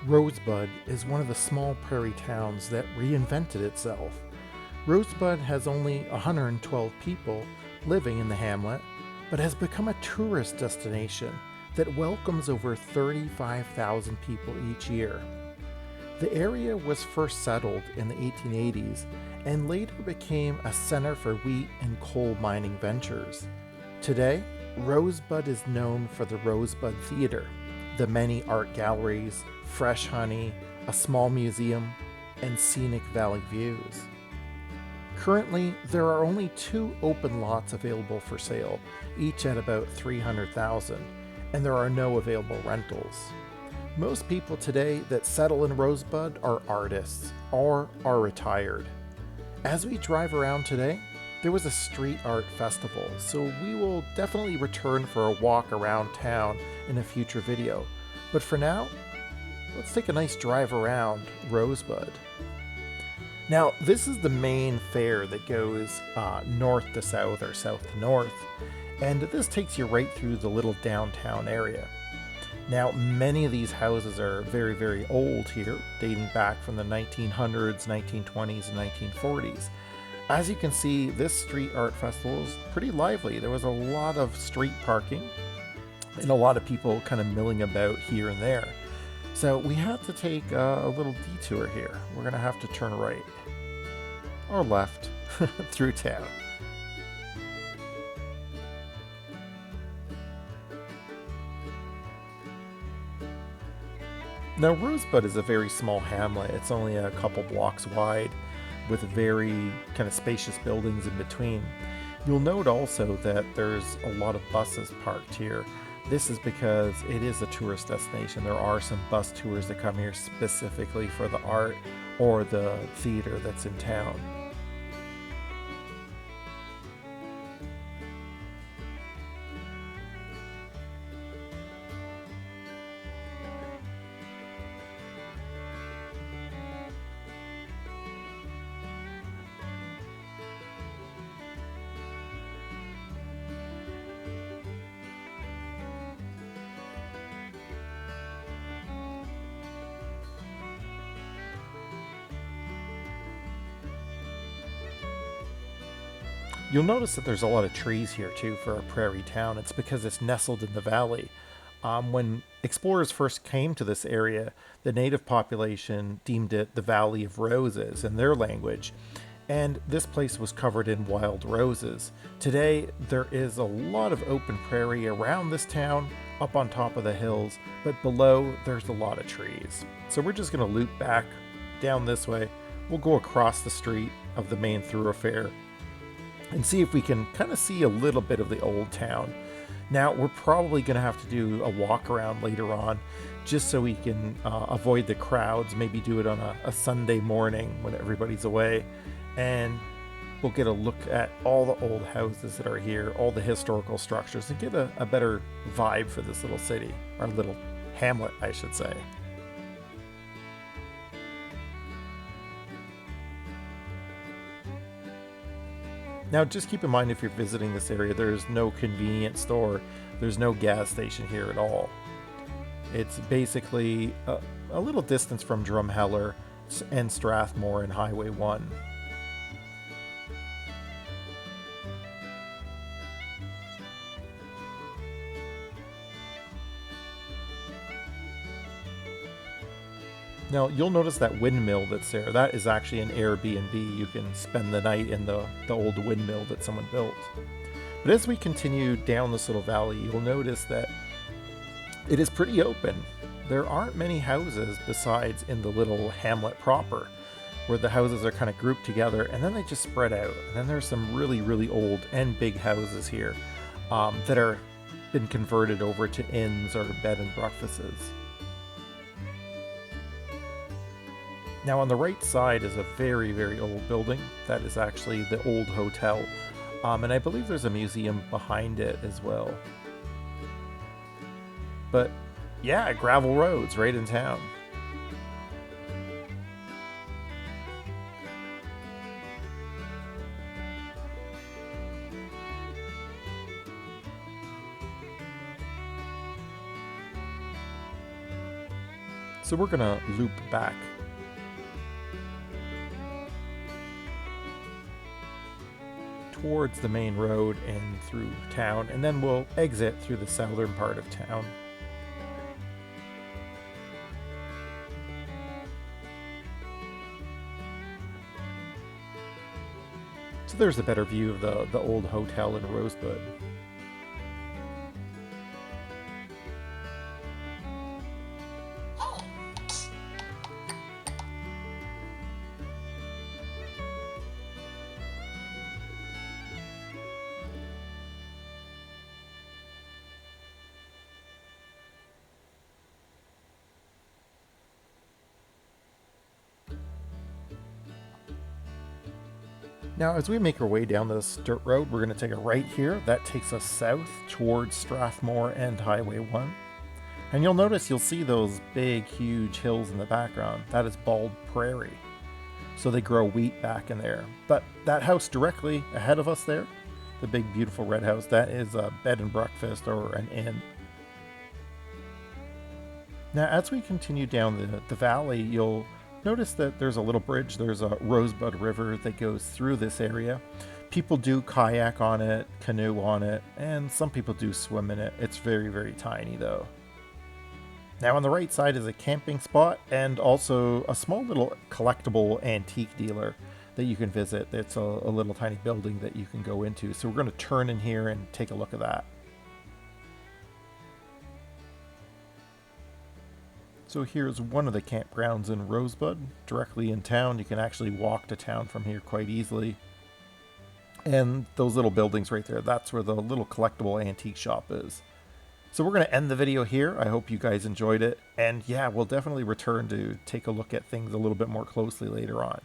Rosebud is one of the small prairie towns that reinvented itself. Rosebud has only 112 people living in the hamlet, but has become a tourist destination that welcomes over 35,000 people each year. The area was first settled in the 1880s and later became a center for wheat and coal mining ventures. Today, Rosebud is known for the Rosebud Theatre, the many art galleries, fresh honey, a small museum, and scenic valley views. Currently, there are only two open lots available for sale, each at about 300,000, and there are no available rentals. Most people today that settle in Rosebud are artists or are retired. As we drive around today, there was a street art festival, so we will definitely return for a walk around town in a future video. But for now, let's take a nice drive around Rosebud. Now, this is the main fair that goes north to south or south to north, and this takes you right through the little downtown area. Now, many of these houses are very, very old here, dating back from the 1900s, 1920s, and 1940s. As you can see, this street art festival is pretty lively. There was a lot of street parking and a lot of people kind of milling about here and there. So we have to take a little detour here. We're going to have to turn right or left through town. Now, Rosebud is a very small hamlet. It's only a couple blocks wide with very kind of spacious buildings in between. You'll note also that there's a lot of buses parked here. This is because it is a tourist destination. There are some bus tours that come here specifically for the art or the theater that's in town. You'll notice that there's a lot of trees here too for a prairie town. It's because it's nestled in the valley. When explorers first came to this area, the native population deemed it the Valley of Roses in their language, and this place was covered in wild roses. Today, there is a lot of open prairie around this town, up on top of the hills, but below there's a lot of trees. So we're just going to loop back down this way. We'll go across the street of the main thoroughfare and see if we can kind of see a little bit of the old town. Now, we're probably going to have to do a walk around later on just so we can avoid the crowds, maybe do it on a Sunday morning when everybody's away, and we'll get a look at all the old houses that are here, all the historical structures, and get a better vibe for this little city, or little hamlet, I should say. Now, just keep in mind if you're visiting this area, there's no convenience store, there's no gas station here at all. It's basically a little distance from Drumheller and Strathmore and Highway 1. Now, you'll notice that windmill that's there. That is actually an Airbnb. You can spend the night in the old windmill that someone built. But as we continue down this little valley, you'll notice that it is pretty open. There aren't many houses besides in the little hamlet proper, where the houses are kind of grouped together and then they just spread out. And then there's some really, really old and big houses here that are been converted over to inns or bed and breakfasts. Now, on the right side is a very, very old building. That is actually the old hotel. And I believe there's a museum behind it as well. But yeah, gravel roads right in town. So we're going to loop back. Towards the main road and through town, and then we'll exit through the southern part of town. So there's a better view of the old hotel in Rosebud. Now, as we make our way down this dirt road, we're going to take a right here. That takes us south towards Strathmore and Highway 1. And you'll notice you'll see those big, huge hills in the background. That is bald prairie. So they grow wheat back in there. But that house directly ahead of us there, the big, beautiful red house, that is a bed and breakfast or an inn. Now, as we continue down the valley, you'll notice that there's a little bridge. There's a Rosebud River that goes through this area. People do kayak on it, canoe on it, and some people do swim in it. It's very, very tiny though. Now on the right side is a camping spot and also a small little collectible antique dealer that you can visit. It's a little tiny building that you can go into. So we're going to turn in here and take a look at that. So here's one of the campgrounds in Rosebud, directly in town. You can actually walk to town from here quite easily. And those little buildings right there, that's where the little collectible antique shop is. So we're going to end the video here. I hope you guys enjoyed it. And yeah, we'll definitely return to take a look at things a little bit more closely later on.